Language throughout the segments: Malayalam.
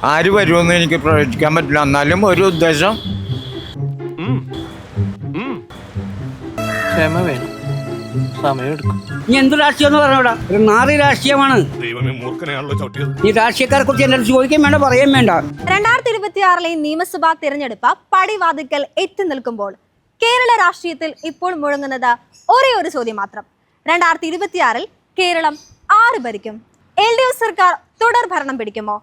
ആര് വരുമെന്ന് എനിക്ക് പ്രവചിക്കാൻ പറ്റില്ല. എന്നാലും ഒരു ഉദ്ദേശം ക്ഷമ വേണം, സമയമെടുക്കും. ഇനി എന്ത് രാഷ്ട്രീയം എന്ന് പറഞ്ഞോടാ? ഒരു നാറി രാഷ്ട്രീയമാണ്. ഈ രാഷ്ട്രീയക്കാരെ കുറിച്ച് എന്റെ ചോദിക്കാൻ വേണ്ട, പറയാൻ വേണ്ട. 2026 നിയമസഭാ തിരഞ്ഞെടുപ്പ് പടിവാതിക്കൽ എത്തി നിൽക്കുമ്പോൾ കേരള രാഷ്ട്രീയത്തിൽ ഇപ്പോൾ മുഴങ്ങുന്നത് ഒരേ ഒരു ചോദ്യം മാത്രം. 2026 കേരളം ആര് ഭരിക്കും? LDF സർക്കാർ തുടർ ഭരണം പിടിക്കുമോ?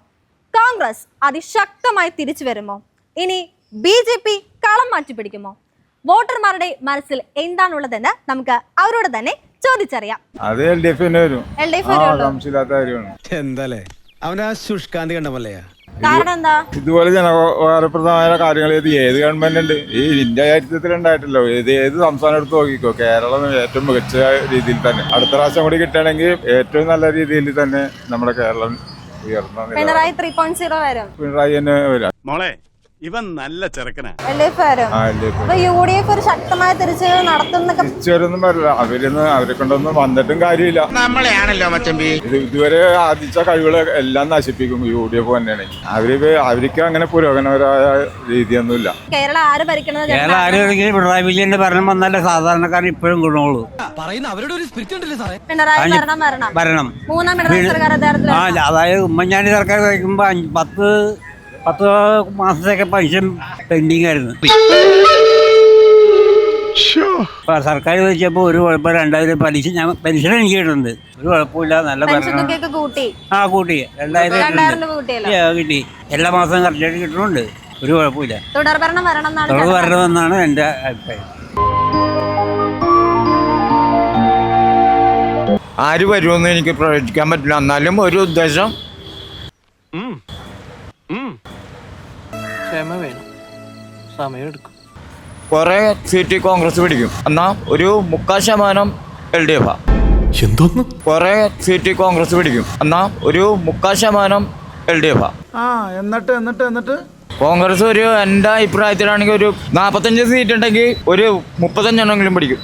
കോൺഗ്രസ് അതിശക്തമായി തിരിച്ചു വരുമോ? ഇനി BJP കളം മാറ്റി പിടിക്കുമോ? വോട്ടർമാരുടെ മനസ്സിൽ എന്താണുള്ളതെന്ന് നമുക്ക് അവരോട് തന്നെ ചോദിച്ചറിയാം. അത് LDF വരും. എന്താലേ അവനാ ശുഷ്കാന്തി കണ്ടമല്ലയാ. കാരണം എന്താ? ഇതുപോലെ ജനോപകാരപ്രദമായ കാര്യങ്ങൾ ഏത് ഗവൺമെന്റ് ഉണ്ട് ഈ ഇന്ത്യ ചരിത്രത്തിൽ ഉണ്ടായിട്ടല്ലോ. ഏത് സംസ്ഥാനം എടുത്ത് നോക്കിക്കോ, കേരളം ഏറ്റവും മികച്ച രീതിയിൽ തന്നെ അടുത്ത പ്രാവശ്യം കൂടി കിട്ടുകയാണെങ്കിൽ ഏറ്റവും നല്ല രീതിയിൽ തന്നെ നമ്മുടെ കേരളം ഉയർന്ന പിണറായി 3.0 വരും. പിണറായി തന്നെ വരാം. മോളെ ഇവൻ നല്ല ചെറുക്കനാ. LDF വരും. അപ്പൊ UDF ഒരു ശക്തമായ തിരിച്ചുവരവ് നടത്തുന്നൊക്കെ. തിരിച്ചുവരൊന്നും വരില്ല. അവരെ കൊണ്ടൊന്നും വന്നിട്ടും കാര്യമില്ല. നമ്മളെയാണല്ലോ മച്ചമ്പി. ഇതുവരെ ആദിച്ച കഴിവുകൾ എല്ലാം നശിപ്പിക്കും UDF തന്നെയാണെങ്കിൽ. അവർക്ക് അങ്ങനെ പുരോഗമനപരമായ രീതിയൊന്നുമില്ല. കേരളം ആര് ഭരിക്കണത്? കേരളം ആര് ഭരിക്കും? പിണറായി വിജയന്റെ ഭരണം വന്നാലേ സാധാരണക്കാരൻ ഇപ്പോഴും ഗുണമുള്ളൂ. പറയുന്ന അവരുടെ ഒരു സ്പിരിറ്റ് ഉണ്ടല്ലേ സാറേ. പിണറായി ഭരണം മൂന്നാം പിണറായി സർക്കാർ അധികാരത്തിൽ. അതായത് ഉമ്മൻചാണ്ടി സർക്കാർ കഴിക്കുമ്പോ 10 മാസത്തേക്ക് പെൻഷൻ പെൻഡിങ് ആയിരുന്നു. സർക്കാർ ചോദിച്ചപ്പോ ഒരു കുഴപ്പം 2000 പെൻഷൻ എനിക്ക് കിട്ടുന്നുണ്ട്. ഒരു കുഴപ്പമില്ല, നല്ല ഭരണം. കൂട്ടി 2000 കിട്ടി. എല്ലാ മാസവും കറക്റ്റായിട്ട് കിട്ടുന്നുണ്ട്. ഒരു കുഴപ്പമില്ല. തുടർ ഭരണം വരണമെന്നാണ് എൻ്റെ അഭിപ്രായം. ആര് വരുമെന്ന് എനിക്ക് പ്രവചിക്കാൻ പറ്റില്ല. എന്നാലും ഒരു ഉദ്ദേശം ക്ഷമ വേണം, സമയമെടുക്കും. കുറെ സീറ്റ് കോൺഗ്രസ് പിടിക്കും. എന്നാ ഒരു 3/4% LDF. എന്തോന്ന്? കുറെ സീറ്റ് കോൺഗ്രസ് പിടിക്കും. എന്നാ ഒരു 3/4% LDF. എന്നിട്ട് കോൺഗ്രസ് ഒരു എൻ്റെ അഭിപ്രായത്തിലാണെങ്കിൽ ഒരു 45 സീറ്റ് ഉണ്ടെങ്കിൽ ഒരു 35 പിടിക്കും.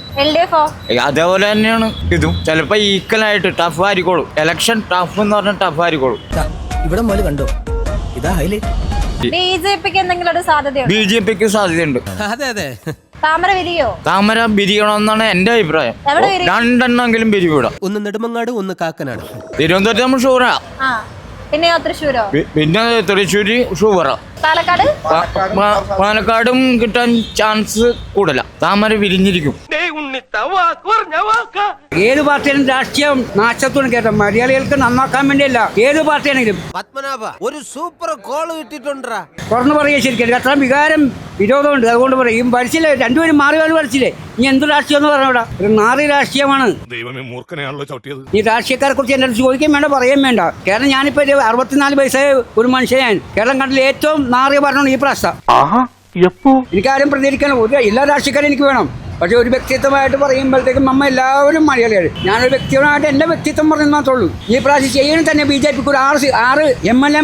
അതേപോലെ തന്നെയാണ് ഇതും. ചിലപ്പോ ഈക്വലായിട്ട് ടഫ് ആയിരിക്കോളും. ഇലക്ഷൻ ടഫ് എന്ന് പറഞ്ഞാൽ ടഫ് ആയിരിക്കോളും. ഇവിടെ മുതൽ കണ്ടോ, ഇതാ ഹൈലൈറ്റ്. BJPക്ക് എന്തെങ്കിലും ഒരു സാധ്യതയുണ്ട്? BJPക്ക് സാധ്യതയുണ്ട്. അതെ താമര വിരിയോ? താമര വിരിയണമെന്നാണ് എന്റെ അഭിപ്രായം. 2 പിരിവിടാം. ഒന്ന് നെടുമങ്ങാട്, ഒന്ന് കാക്കനാട്. തിരുവനന്തപുരത്ത് നമ്മൾ ഷൂറാ. പിന്നെയോ തൃശ്ശൂരോ? പിന്നെ തൃശ്ശൂര് ഷൂറാ. പാലക്കാടും കിട്ടാൻ ചാൻസ് കൂടുതല. താമര വിരിഞ്ഞിരിക്കും. ഏത് പാർട്ടിയാലും രാഷ്ട്രീയം നാശത്തോട് കേട്ടോ. മലയാളികൾക്ക് നന്നാക്കാൻ വേണ്ടിയല്ല, ഏത് പാർട്ടിയാണെങ്കിലും. പത്മനാഭ ഒരു സൂപ്പർ കോൾ കിട്ടിട്ടുണ്ടാ. തുറന്നു പറയുക ശരിക്കും. അത്ര വികാരം വിരോധമുണ്ട്. അതുകൊണ്ട് പറയും ഭരിച്ചില്ലേ, രണ്ടുപേരും മാറി ഭരിച്ചില്ലേ. ഇനി എന്ത് രാഷ്ട്രീയം എന്ന് പറഞ്ഞോടാ? ഒരു നാറി രാഷ്ട്രീയമാണ്. ഈ രാഷ്ട്രീയക്കാരെ കുറിച്ച് എന്റെ ചോദിക്കാൻ വേണ്ട, പറയാൻ വേണ്ട. കാരണം ഞാനിപ്പോ 64 വയസ്സായ ഒരു മനുഷ്യൻ. കേരളം കണ്ടിൽ ഏറ്റവും നാറിയ ഭരണമാണ് ഈ പ്രാവശ്യം. എനിക്കാരും പ്രതികരിക്കണം. എല്ലാ രാഷ്ട്രീയക്കാരും എനിക്ക് വേണം. പക്ഷെ ഒരു വ്യക്തിത്വമായിട്ട് പറയുമ്പോഴത്തേക്കും എല്ലാവരും മലയാളികൾ. ഞാനൊരു വ്യക്തിപരമായിട്ട് എന്റെ വ്യക്തിത്വം പറഞ്ഞു മാത്രമേ ഉള്ളൂ. ഈ പ്രാവശ്യം ചെയ്യണം തന്നെ BJPക്ക് ഒരു 6 MLA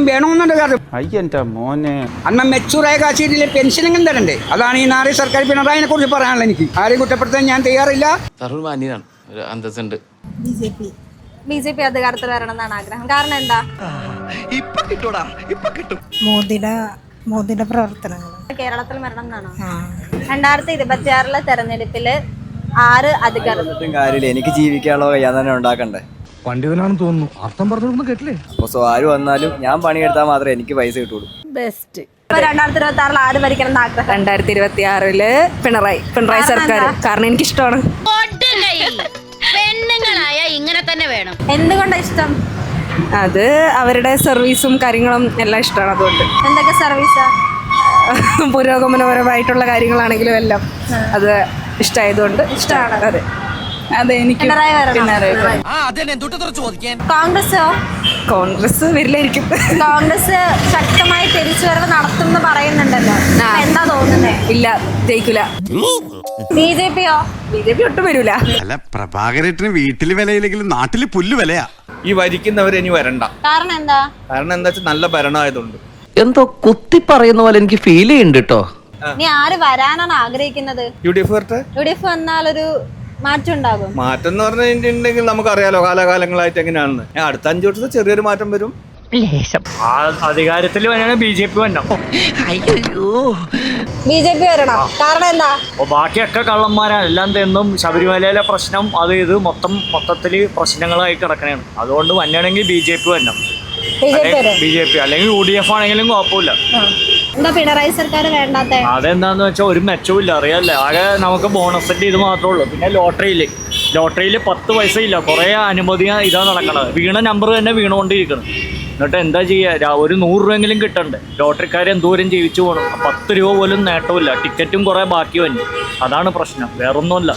വേണമെന്നുണ്ട്. കാരണം അന്ന് മെച്ചൂറായ കാശിയിലെ പെൻഷനെങ്കിലും തരണ്ടേ. അതാണ് ഈ നാറി സർക്കാർ പിണറായിനെ കുറിച്ച് പറയാനുള്ളത്. എനിക്ക് ആരെയും കുറ്റപ്പെടുത്താൻ ഞാൻ തയ്യാറില്ല. BJP അധികാരത്തിൽ വരണം എന്നാണ് ആഗ്രഹം. കാരണം എന്താ? മോദിയുടെ പ്രവർത്തനങ്ങൾ കേരളത്തിൽ വരണം എന്നാണോ? 2026 തെരഞ്ഞെടുപ്പില് ആര് അധികാരത്തിൽ? കാര്യമില്ല, എനിക്ക് ജീവിക്കാനുള്ള ഞാൻ തന്നെ ഉണ്ടാക്കണ്ടേ. പണ്ഡിതനാണെന്ന് തോന്നുന്നു. അർത്ഥം പറഞ്ഞു കേട്ടില്ലേ? അപ്പൊ ആര് വന്നാലും ഞാൻ പണിയെടുത്താൽ മാത്രമേ എനിക്ക് പൈസ കിട്ടുള്ളൂ. ബെസ്റ്റ്. 2026 ആര് ഭരിക്കണം എന്ന് ആഗ്രഹം? 2026 പിണറായി സർക്കാർ. കാരണം എനിക്കിഷ്ടമാണ്. പെണ്ണുങ്ങളായ ഇങ്ങനെ തന്നെ വേണം. എന്തുകൊണ്ടാണ് ഇഷ്ടം? അത് അവരുടെ സർവീസും കാര്യങ്ങളും എല്ലാം ഇഷ്ടമാണ്. അതുകൊണ്ട് എന്തൊക്കെ സർവീസാ? പുരോഗമനപരമായിട്ടുള്ള കാര്യങ്ങളാണെങ്കിലും എല്ലാം അത് ഇഷ്ടമായതുകൊണ്ട് ഇഷ്ടമാണ്. അതെ അതെ എനിക്ക് കോൺഗ്രസ് വരില്ലായിരിക്കും. കോൺഗ്രസ് ശക്തമായി തിരിച്ചുവരവ് നടത്തും പറയുന്നുണ്ടല്ലോ. എന്താ തോന്നുന്നേ? ഇല്ല, ജയിക്കില്ല. BJPയോ? BJP ഒട്ടും വരൂല. അല്ല, പ്രഭാകരേട്ടന് വീട്ടില് വിലയില്ലെങ്കിലും നാട്ടില് പുല്ല് വിലയാ. ഈ ഭരിക്കുന്നവരിനി വരണ്ട. കാരണം എന്താ? കാരണം എന്താ വെച്ചാൽ നല്ല ഭരണമായതുകൊണ്ട്. എന്തോ കുത്തി പറയുന്ന പോലെ എനിക്ക് ഫീൽ ചെയ്യുന്നുണ്ട് കേട്ടോ. നീ ആര് വരാനാണ് ആഗ്രഹിക്കുന്നത്? UDF വന്നാലൊരു മാറ്റം ഉണ്ടാകും. മാറ്റം എന്ന് പറഞ്ഞിട്ടുണ്ടെങ്കിൽ നമുക്കറിയാലോ കാലാകാലങ്ങളായിട്ട് എങ്ങനെയാണെന്ന്. അടുത്ത 5 വർഷത്തിൽ ചെറിയൊരു മാറ്റം വരും. അധികാരത്തിൽ വന്നാണ് BJP വരണം. BJP വരണം. കാരണം എന്താ? ബാക്കിയൊക്കെ കള്ളന്മാരാണ്. എല്ലാം തെന്നും ശബരിമലയിലെ പ്രശ്നം അത് ഇത് മൊത്തത്തിൽ പ്രശ്നങ്ങളായി കിടക്കണേണ്. അതുകൊണ്ട് വന്നാണെങ്കിൽ BJP വരണം. BJP അല്ലെങ്കിൽ UDF ആണെങ്കിലും കുഴപ്പമില്ല. എന്താ പിണറായി സർക്കാർ വേണ്ടാത്ത? അതെന്താന്ന് വെച്ചാൽ ഒരു മെച്ചവും അറിയാല്ലേ. ആകെ നമുക്ക് ബോണസിന്റെ ഇത് മാത്രമേ ഉള്ളൂ. പിന്നെ ലോട്ടറിയിൽ 10 പൈസ ഇല്ല. കുറെ അനുമതി ഇതാ നടക്കണത്. വീണ നമ്പർ തന്നെ വീണുകൊണ്ടിരിക്കണം. എന്നിട്ട് എന്താ ചെയ്യുക? ഒരു 100 രൂപയെങ്കിലും കിട്ടണ്ടേ? ലോട്ടറിക്കാർ എന്തോരം ജീവിച്ചു പോകണം. 10 രൂപ പോലും നേട്ടമില്ല. ടിക്കറ്റും കുറെ ബാക്കി വന്നു. അതാണ് പ്രശ്നം, വേറൊന്നുമല്ല.